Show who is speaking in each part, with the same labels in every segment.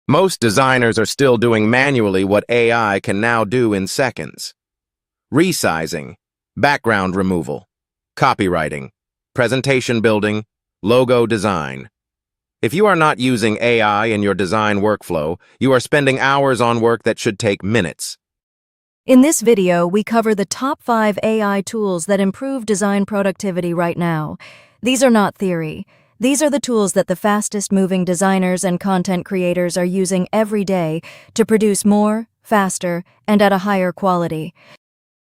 Speaker 1: Most designers are still doing manually what AI can now do in seconds. Resizing, background removal, copywriting, presentation building, logo design. If you are not using AI in your design workflow, you are spending hours on work that should take minutes.
Speaker 2: In this video, we cover the top 5 AI tools that improve design productivity right now. These are not theory. These are the tools that the fastest-moving designers and content creators are using every day to produce more, faster, and at a higher quality.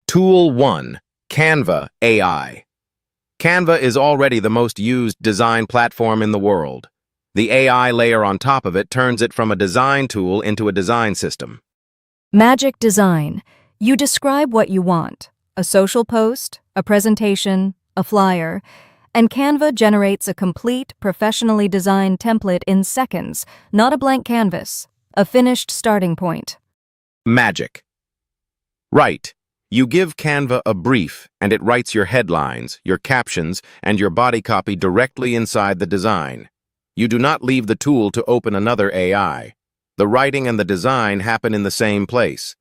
Speaker 1: Tool 1. Canva AI. Canva is already the most used design platform in the world. The AI layer on top of it turns it from a design tool into a design system.
Speaker 2: Magic Design. You describe what you want: a social post, a presentation, a flyer, and Canva generates a complete, professionally designed template in seconds, not a blank canvas, a finished starting point.
Speaker 1: Magic. Right. You give Canva a brief, and it writes your headlines, your captions, and your body copy directly inside the design. You do not leave the tool to open another AI. The writing and the design happen in the same place.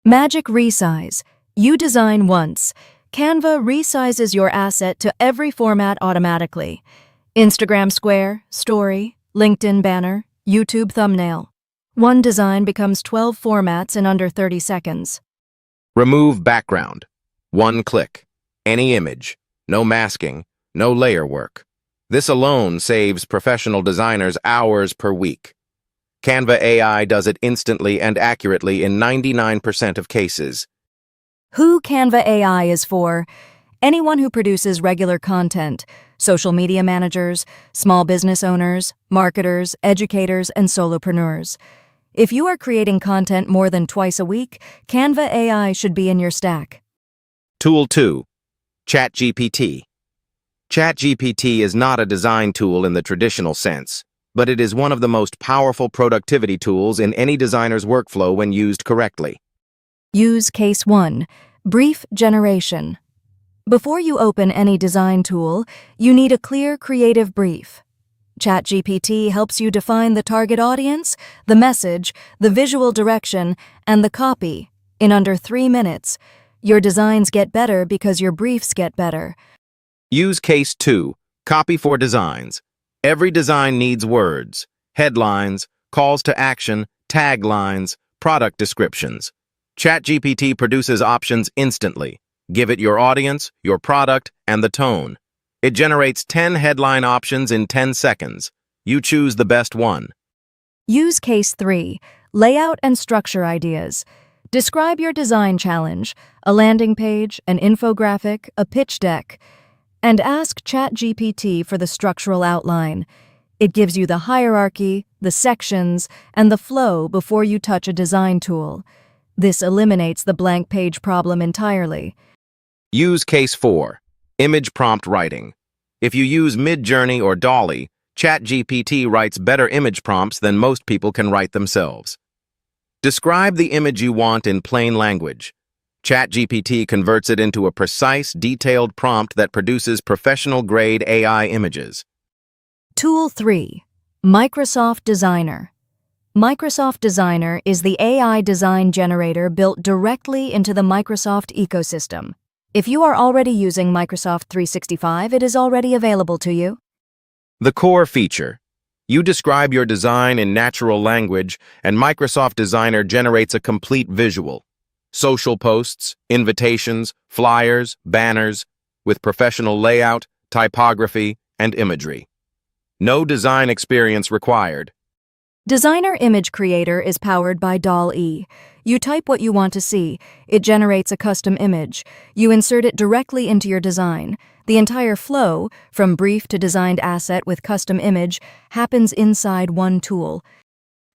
Speaker 2: Magic Resize. You design once. Canva resizes your asset to every format automatically. Instagram square, story, LinkedIn banner, YouTube thumbnail. One design becomes 12 formats in under 30 seconds.
Speaker 1: Remove background. One click. Any image. No masking. No layer work. This alone saves professional designers hours per week. Canva AI does it instantly and accurately in 99% of cases.
Speaker 2: Who Canva AI is for? Anyone who produces regular content, social media managers, small business owners, marketers, educators, and solopreneurs. If you are creating content more than twice a week, Canva AI should be in your stack.
Speaker 1: Tool 2. ChatGPT. ChatGPT is not a design tool in the traditional sense, but it is one of the most powerful productivity tools in any designer's workflow when used correctly.
Speaker 2: Use Case 1. Brief generation. Before you open any design tool, you need a clear, creative brief. ChatGPT helps you define the target audience, the message, the visual direction, and the copy in under 3 minutes. Your designs get better because your briefs get better.
Speaker 1: Use Case 2. Copy for designs. Every design needs words, headlines, calls to action, taglines, product descriptions. ChatGPT produces options instantly. Give it your audience, your product, and the tone. It generates 10 headline options in 10 seconds. You choose the best one.
Speaker 2: Use Case 3. Layout and structure ideas. Describe your design challenge, a landing page, an infographic, a pitch deck, and ask ChatGPT for the structural outline. It gives you the hierarchy, the sections, and the flow before you touch a design tool. This eliminates the blank page problem entirely.
Speaker 1: Use Case 4. Image prompt writing. If you use Midjourney or Dolly, ChatGPT writes better image prompts than most people can write themselves. Describe the image you want in plain language. ChatGPT converts it into a precise, detailed prompt that produces professional-grade AI images.
Speaker 2: Tool 3. Microsoft Designer. Microsoft Designer is the AI design generator built directly into the Microsoft ecosystem. If you are already using Microsoft 365, it is already available to you.
Speaker 1: The core feature. You describe your design in natural language, and Microsoft Designer generates a complete visual. Social posts, invitations, flyers, banners, with professional layout, typography, and imagery. No design experience required.
Speaker 2: Designer Image Creator is powered by DALL-E. You type what you want to see. It generates a custom image. You insert it directly into your design. The entire flow, from brief to designed asset with custom image, happens inside one tool.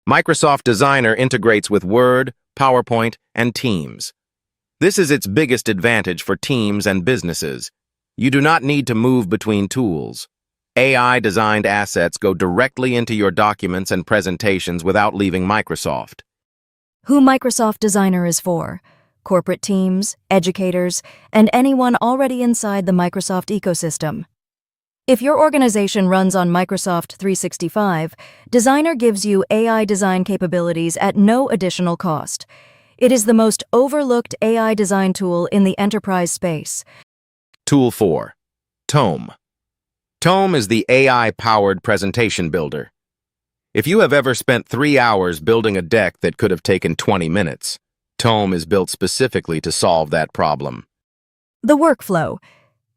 Speaker 1: Microsoft Designer integrates with Word, PowerPoint, and Teams. This is its biggest advantage for teams and businesses. You do not need to move between tools. AI-designed assets go directly into your documents and presentations without leaving Microsoft.
Speaker 2: Who Microsoft Designer is for: corporate teams, educators, and anyone already inside the Microsoft ecosystem. If your organization runs on Microsoft 365, Designer gives you AI design capabilities at no additional cost. It is the most overlooked AI design tool in the enterprise space.
Speaker 1: Tool 4. Tome. Tome is the AI-powered presentation builder. If you have ever spent 3 hours building a deck that could have taken 20 minutes, Tome is built specifically to solve that problem.
Speaker 2: The workflow.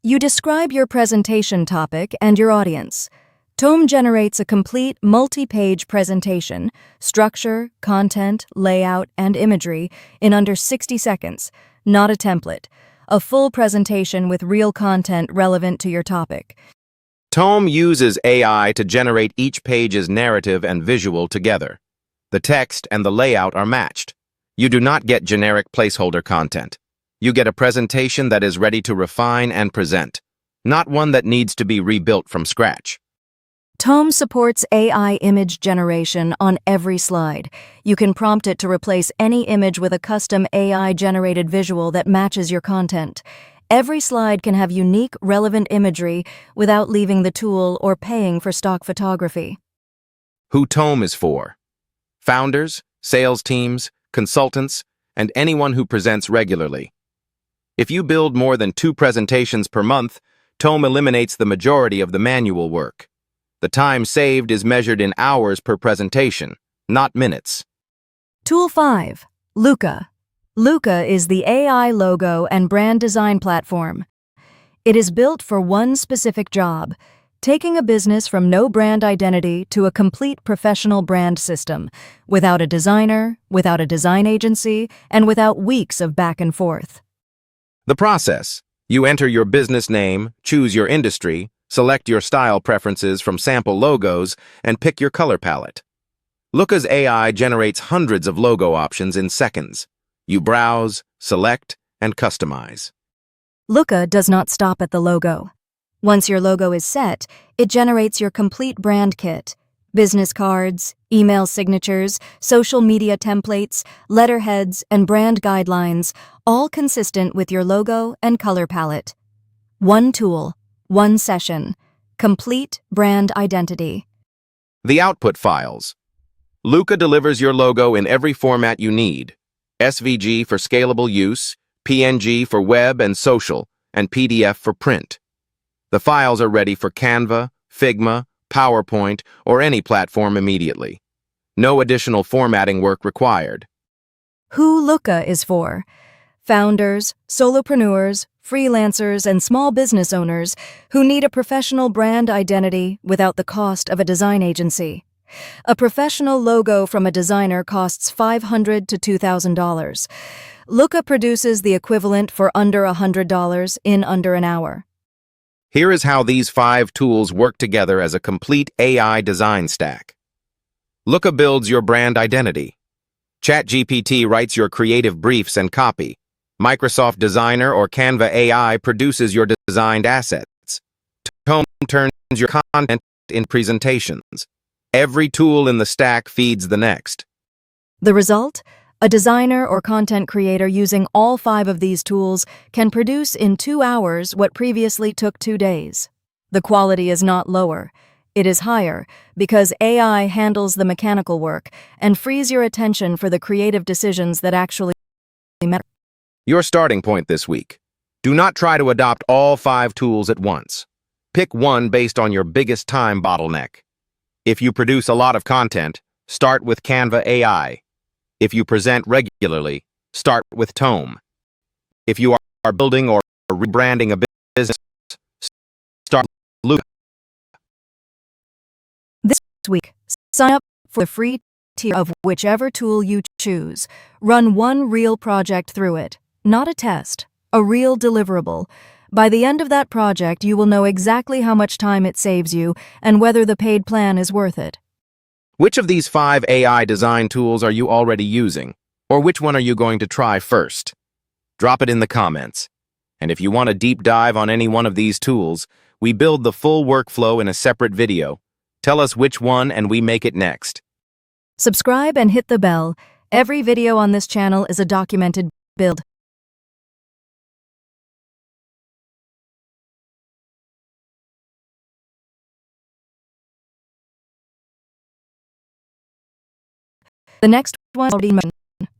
Speaker 2: You describe your presentation topic and your audience. Tome generates a complete multi-page presentation, structure, content, layout, and imagery in under 60 seconds, not a template. A full presentation with real content relevant to your topic.
Speaker 1: Tome uses AI to generate each page's narrative and visual together. The text and the layout are matched. You do not get generic placeholder content. You get a presentation that is ready to refine and present, not one that needs to be rebuilt from scratch.
Speaker 2: Tome supports AI image generation on every slide. You can prompt it to replace any image with a custom AI-generated visual that matches your content. Every slide can have unique, relevant imagery without leaving the tool or paying for stock photography.
Speaker 1: Who Tome is for? Founders, sales teams, consultants, and anyone who presents regularly. If you build more than 2 presentations per month, Tome eliminates the majority of the manual work. The time saved is measured in hours per presentation, not minutes.
Speaker 2: Tool 5. Luca. Luca is the AI logo and brand design platform. It is built for one specific job, taking a business from no brand identity to a complete professional brand system, without a designer, without a design agency, and without weeks of back and forth.
Speaker 1: The process. You enter your business name, choose your industry, select your style preferences from sample logos, and pick your color palette. Luca's AI generates hundreds of logo options in seconds. You browse, select, and customize.
Speaker 2: Luca does not stop at the logo. Once your logo is set, it generates your complete brand kit. Business cards, email signatures, social media templates, letterheads, and brand guidelines, all consistent with your logo and color palette. One tool, one session, complete brand identity.
Speaker 1: The output files. Luca delivers your logo in every format you need. SVG for scalable use, PNG for web and social, and PDF for print. The files are ready for Canva, Figma, PowerPoint, or any platform immediately. No additional formatting work required.
Speaker 2: Who Luca is for? Founders, solopreneurs, freelancers, and small business owners who need a professional brand identity without the cost of a design agency. A professional logo from a designer costs $500 to $2,000. Luca produces the equivalent for under $100 in under an hour.
Speaker 1: Here is how these 5 tools work together as a complete AI design stack. Luca builds your brand identity. ChatGPT writes your creative briefs and copy. Microsoft Designer or Canva AI produces your designed assets. Tome turns your content into presentations. Every tool in the stack feeds the next.
Speaker 2: The result? A designer or content creator using all 5 of these tools can produce in 2 hours what previously took 2 days. The quality is not lower. It is higher because AI handles the mechanical work and frees your attention for the creative decisions that actually matter.
Speaker 1: Your starting point this week. Do not try to adopt all 5 tools at once. Pick one based on your biggest time bottleneck. If you produce a lot of content, start with Canva AI. If you present regularly, start with Tome. If you are building or rebranding a business, start with Luca.
Speaker 2: This week, sign up for the free tier of whichever tool you choose. Run one real project through it, not a test, a real deliverable. By the end of that project, you will know exactly how much time it saves you and whether the paid plan is worth it.
Speaker 1: Which of these 5 AI design tools are you already using? Or which one are you going to try first? Drop it in the comments. And if you want a deep dive on any one of these tools, we build the full workflow in a separate video. Tell us which one and we make it next.
Speaker 2: Subscribe and hit the bell. Every video on this channel is a documented build. The next one is already mentioned.